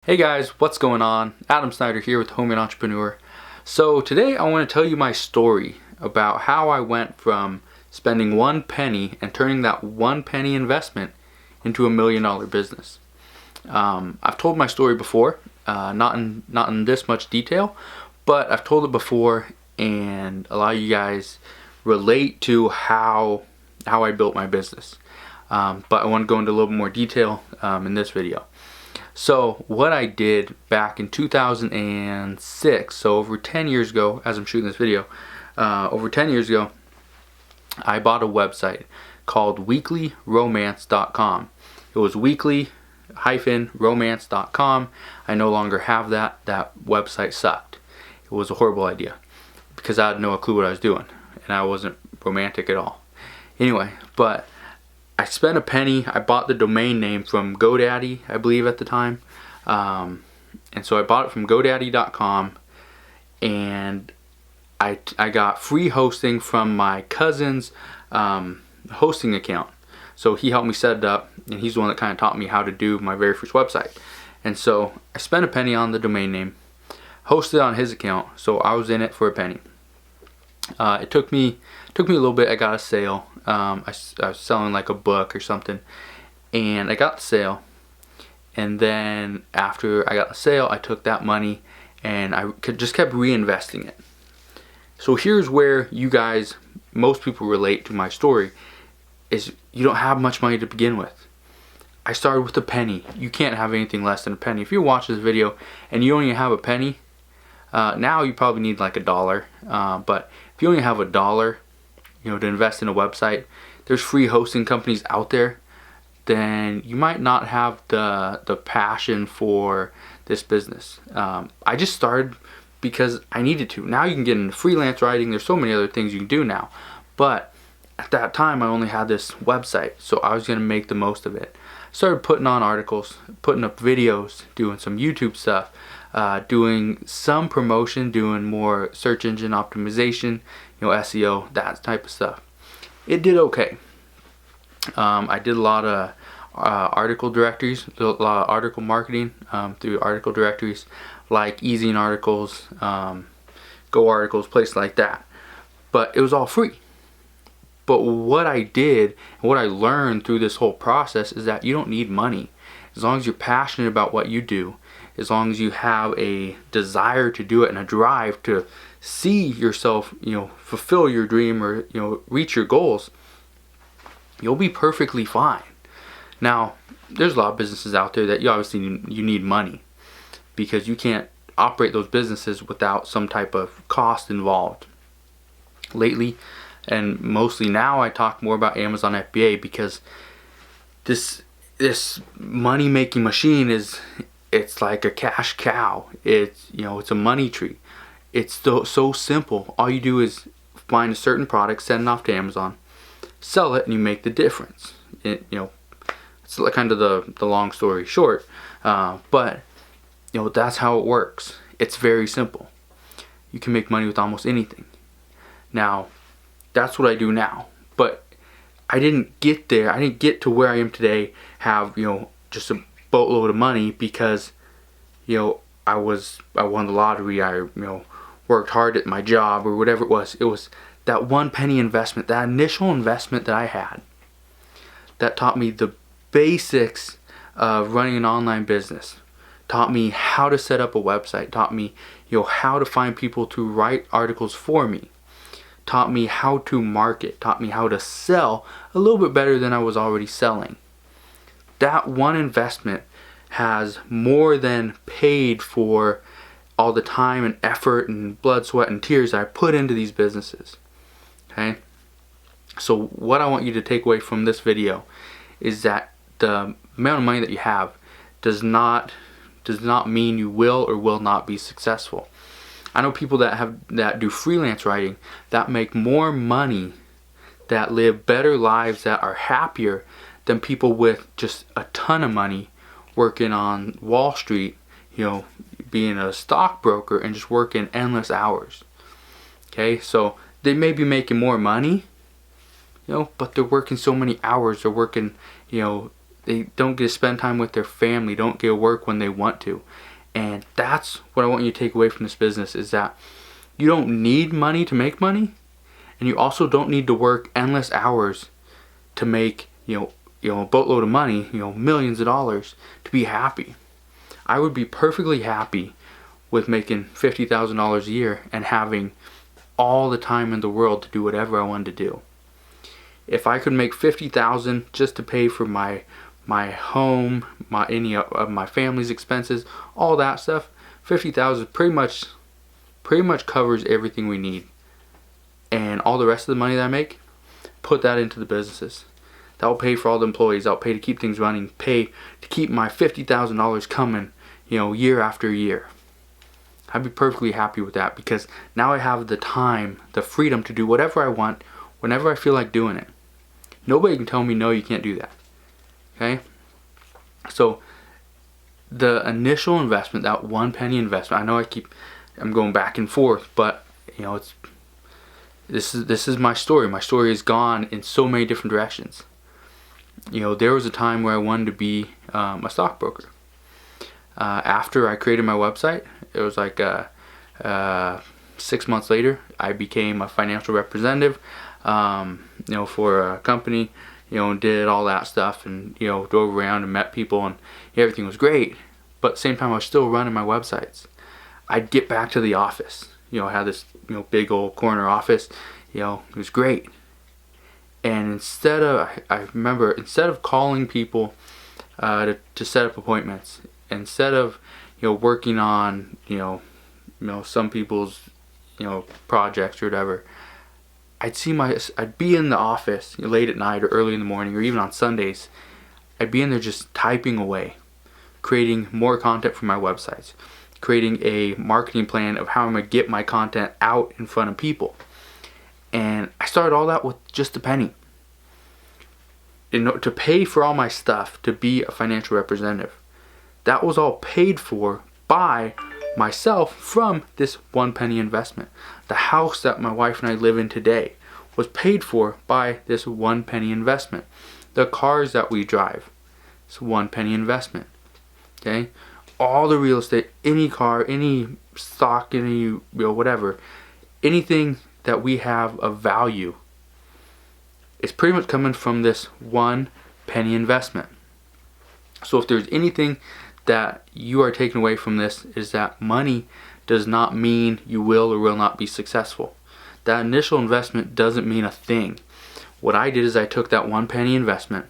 Hey guys, what's going on? Adam Snyder here with Home and Entrepreneur. So today I want to tell you my story about how I went from spending 1 penny and turning that 1 penny investment into $1 million business. I've told my story before, not in this much detail, but I've told it before, and a lot of you guys relate to how I built my business. But I want to go into a little more detail in this video. So what I did back in 2006, so over 10 years ago, as I'm shooting this video, over 10 years ago, I bought a website called weeklyromance.com. It was weekly-romance.com. I no longer have that. That website sucked. It was a horrible idea because I had no clue what I was doing, and I wasn't romantic at all. Anyway, but I spent a penny. I bought the domain name from GoDaddy, I believe at the time. And so I bought it from GoDaddy.com, and I got free hosting from my cousin's hosting account. So he helped me set it up, and he's the one that kind of taught me how to do my very first website. And so I spent a penny on the domain name, hosted on his account, so I was in it for a penny. It took me a little bit. I got a sale. I was selling like a book or something, and I got the sale. And then after I got the sale, I took that money and I just kept reinvesting it. So here's where you guys, most people relate to my story, is you don't have much money to begin with. I started with a penny. You can't have anything less than a penny. If you're watching this video and you only have a penny, now you probably need like $1. But if you only have $1, to invest in a website, there's free hosting companies out there, then you might not have the passion for this business. I just started because I needed to. Now you can get into freelance writing. There's so many other things you can do now. But at that time, I only had this website, so I was going to make the most of it. Started putting on articles, putting up videos, doing some YouTube stuff, doing some promotion, doing more search engine optimization, SEO, that type of stuff. It did okay. I did a lot of article directories, a lot of article marketing through article directories like Easy Articles, Go Articles, places like that. But it was all free. But what I did and what I learned through this whole process is that you don't need money. As long as you're passionate about what you do, as long as you have a desire to do it and a drive to see yourself, fulfill your dream or, reach your goals, you'll be perfectly fine. Now, there's a lot of businesses out there that you need money, because you can't operate those businesses without some type of cost involved. Lately, and mostly now, I talk more about Amazon FBA because this money-making machine it's like a cash cow. It's a money tree. It's so simple. All you do is find a certain product, send it off to Amazon, sell it, and you make the difference. It's kind of the long story short, but that's how it works. It's very simple. You can make money with almost anything. Now, that's what I do now. But I didn't get there. I didn't get to where I am today, have just a boatload of money because I won the lottery. I worked hard at my job or whatever it was. It was that 1 penny investment, that initial investment that I had, that taught me the basics of running an online business, taught me how to set up a website, taught me how to find people to write articles for me, taught me how to market, taught me how to sell a little bit better than I was already selling. That one investment has more than paid for all the time and effort and blood, sweat, and tears I put into these businesses. Okay? So what I want you to take away from this video is that the amount of money that you have does not mean you will or will not be successful. I know people that do freelance writing that make more money, that live better lives, that are happier than people with just a ton of money working on Wall Street, being a stockbroker and just working endless hours. Okay, so they may be making more money, but they're working so many hours. They're working, They don't get to spend time with their family, don't get to work when they want to. And that's what I want you to take away from this business, is that you don't need money to make money, and you also don't need to work endless hours to make, a boatload of money, millions of dollars, to be happy. I would be perfectly happy with making $50,000 a year and having all the time in the world to do whatever I wanted to do. If I could make $50,000 just to pay for my home, any of my family's expenses, all that stuff, $50,000 pretty much covers everything we need. And all the rest of the money that I make, put that into the businesses. That will pay for all the employees. That will pay to keep things running. Pay to keep my $50,000 coming, year after year. I'd be perfectly happy with that, because now I have the time, the freedom to do whatever I want, whenever I feel like doing it. Nobody can tell me, no, you can't do that. Okay? So the initial investment, that 1 penny investment, I know I'm going back and forth, but this is my story. My story has gone in so many different directions. There was a time where I wanted to be a stockbroker. After I created my website, it was like 6 months later, I became a financial representative, for a company, and did all that stuff, and drove around and met people, and everything was great. But at the same time, I was still running my websites. I'd get back to the office. I had this big old corner office. It was great. And I remember instead of calling people to set up appointments, instead of working on some people's projects or whatever, I'd be in the office late at night or early in the morning, or even on Sundays. I'd be in there just typing away, creating more content for my websites, creating a marketing plan of how I'm going to get my content out in front of people. And I started all that with just a penny. To pay for all my stuff, to be a financial representative. That was all paid for by myself from this 1 penny investment. The house that my wife and I live in today was paid for by this 1 penny investment. The cars that we drive, it's 1 penny investment. Okay? All the real estate, any car, any stock, any whatever, anything that we have of value, it's pretty much coming from this 1 penny investment. So if there's anything that you are taking away from this, is that money does not mean you will or will not be successful. That initial investment doesn't mean a thing. What I did is I took that 1 penny investment,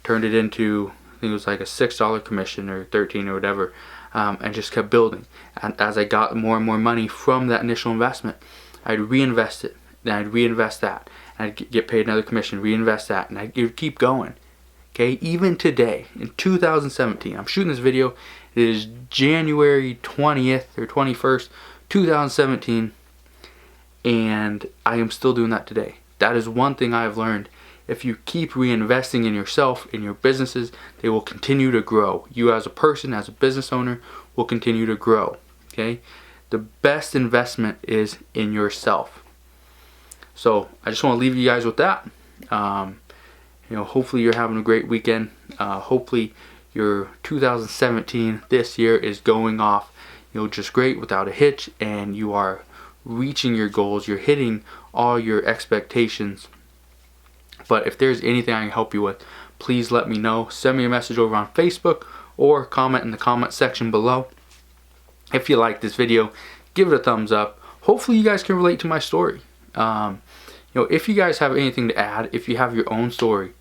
turned it into, I think it was like a $6 commission or 13 or whatever, and just kept building. And as I got more and more money from that initial investment, I'd reinvest it, then I'd reinvest that, and I'd get paid another commission, reinvest that, and I'd keep going. Okay, even today, in 2017, I'm shooting this video, it is January 20th or 21st, 2017, and I am still doing that today. That is one thing I have learned. If you keep reinvesting in yourself, in your businesses, they will continue to grow. You as a person, as a business owner, will continue to grow. Okay? The best investment is in yourself. So I just want to leave you guys with that. Hopefully you're having a great weekend. Hopefully your 2017 this year is going off, just great without a hitch, and you are reaching your goals. You're hitting all your expectations. But if there's anything I can help you with, please let me know. Send me a message over on Facebook or comment in the comment section below. If you like this video, give it a thumbs up. Hopefully you guys can relate to my story. If you guys have anything to add, if you have your own story,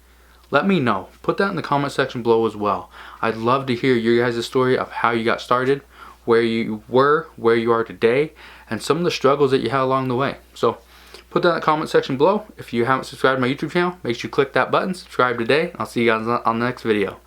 let me know. Put that in the comment section below as well. I'd love to hear your guys' story of how you got started, where you were, where you are today, and some of the struggles that you had along the way. So put that in the comment section below. If you haven't subscribed to my YouTube channel, make sure you click that button, subscribe today. I'll see you guys on the next video.